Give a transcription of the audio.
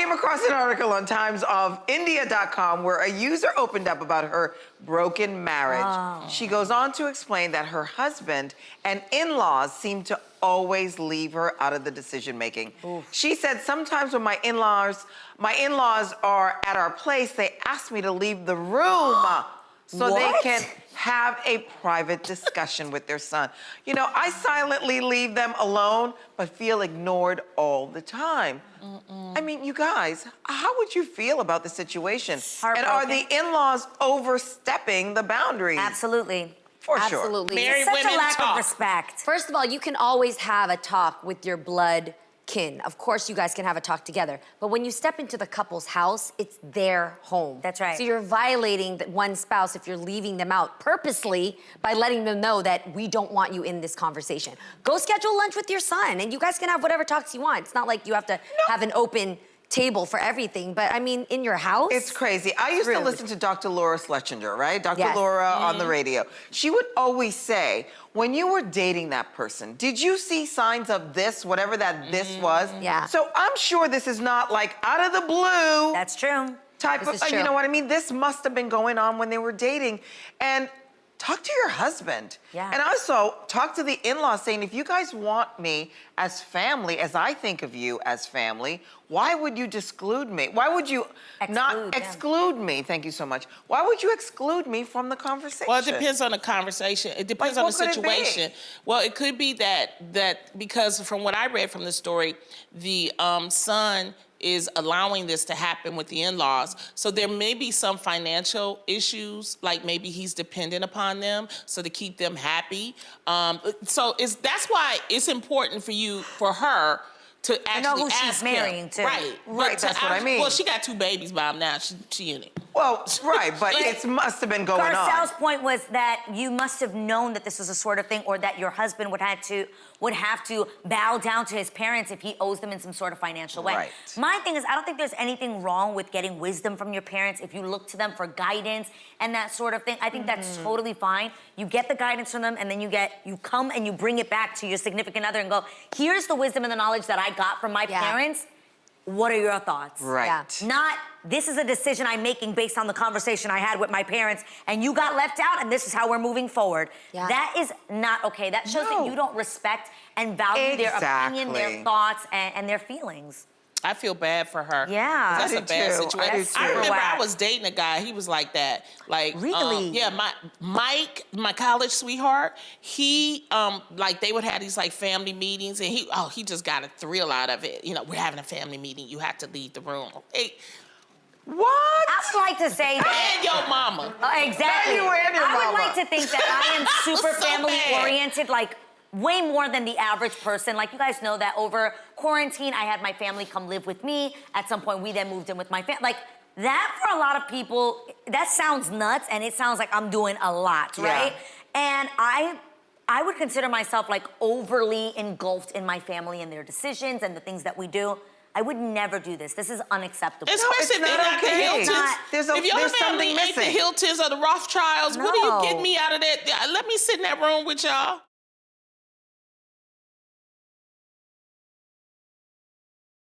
came across an article on TimesOfIndia.com where a user opened up about her broken marriage. Oh. She goes on to explain that her husband and in-laws seem to always leave her out of the decision-making. She said, sometimes when my in-laws are at our place, they ask me to leave the room so they can have a private discussion with their son. You know, I silently leave them alone, but feel ignored all the time. I mean, you guys, how would you feel about the situation? And are the in-laws overstepping the boundaries? Absolutely. For sure. Absolutely. Married Such women a lack talk. of respect. First of all, you can always have a talk with your blood kin. Of course, you guys can have a talk together. But when you step into the couple's house, it's their home. That's right. So you're violating one spouse if you're leaving them out purposely by letting them know that we don't want you in this conversation. Go schedule lunch with your son, and you guys can have whatever talks you want. It's not like you have to have an open table for everything, but I mean, in your house? It's crazy. I used to listen to Dr. Laura Schlesinger, right? Dr. Yes. Laura on the radio. She would always say, when you were dating that person, did you see signs of this, whatever that this was? Yeah. So I'm sure this is not like out of the blue. That's true. Type This of, is true. you know what I mean? This must have been going on when they were dating. And talk to your husband. Yeah. And also talk to the in-laws saying, if you guys want me as family, as I think of you as family, why would you exclude me? Why would you not exclude me? Thank you so much. Why would you exclude me from the conversation? Well, it depends on the conversation. It depends on the what could it be? situation. Well, it could be that because from what I read from the story, the son is allowing this to happen with the in-laws. So there may be some financial issues, like maybe he's dependent upon them, so to keep them happy. So that's why it's important for her to actually know who ask she's him. marrying, too. Right. Right, that's what I mean. Well, she got 2 babies by him now. She in it. Well, right, but it must have been going on. Garcelle's point was that you must have known that this was a sort of thing, or that your husband would have to bow down to his parents if he owes them in some sort of financial way. Right. My thing is, I don't think there's anything wrong with getting wisdom from your parents if you look to them for guidance and that sort of thing. I think that's totally fine. You get the guidance from them, and then you come and you bring it back to your significant other and go, here's the wisdom and the knowledge that I got from my parents. What are your thoughts? Right. Yeah. Not, this is a decision I'm making based on the conversation I had with my parents, and you got left out, and this is how we're moving forward. Yeah. That is not okay. That shows that you don't respect and value their opinion, their thoughts, and their feelings. I feel bad for her. Yeah. That's I a do bad too. situation. I do I too. remember I Whack. was dating a guy, he was like that. Like, Really? yeah, Mike, my college sweetheart, he, like, they would have these, like, family meetings, and he just got a thrill out of it. You know, we're having a family meeting, you have to leave the room. Hey, What? I would like to say that. and your mama. Exactly. You and your I would mama. like to think that I am super So family bad. oriented, like way more than the average person. Like, you guys know that over quarantine, I had my family come live with me. At some point, we then moved in with my family. Like, that for a lot of people, that sounds nuts, and it sounds like I'm doing a lot, right? And I would consider myself like overly engulfed in my family and their decisions and the things that we do. I would never do this. This is unacceptable. Especially if not they're not okay. the Hiltons. There's if your there's family something ain't the missing. Hiltons or the Rothschilds, what are No. you getting me out of that? Let me sit in that room with y'all.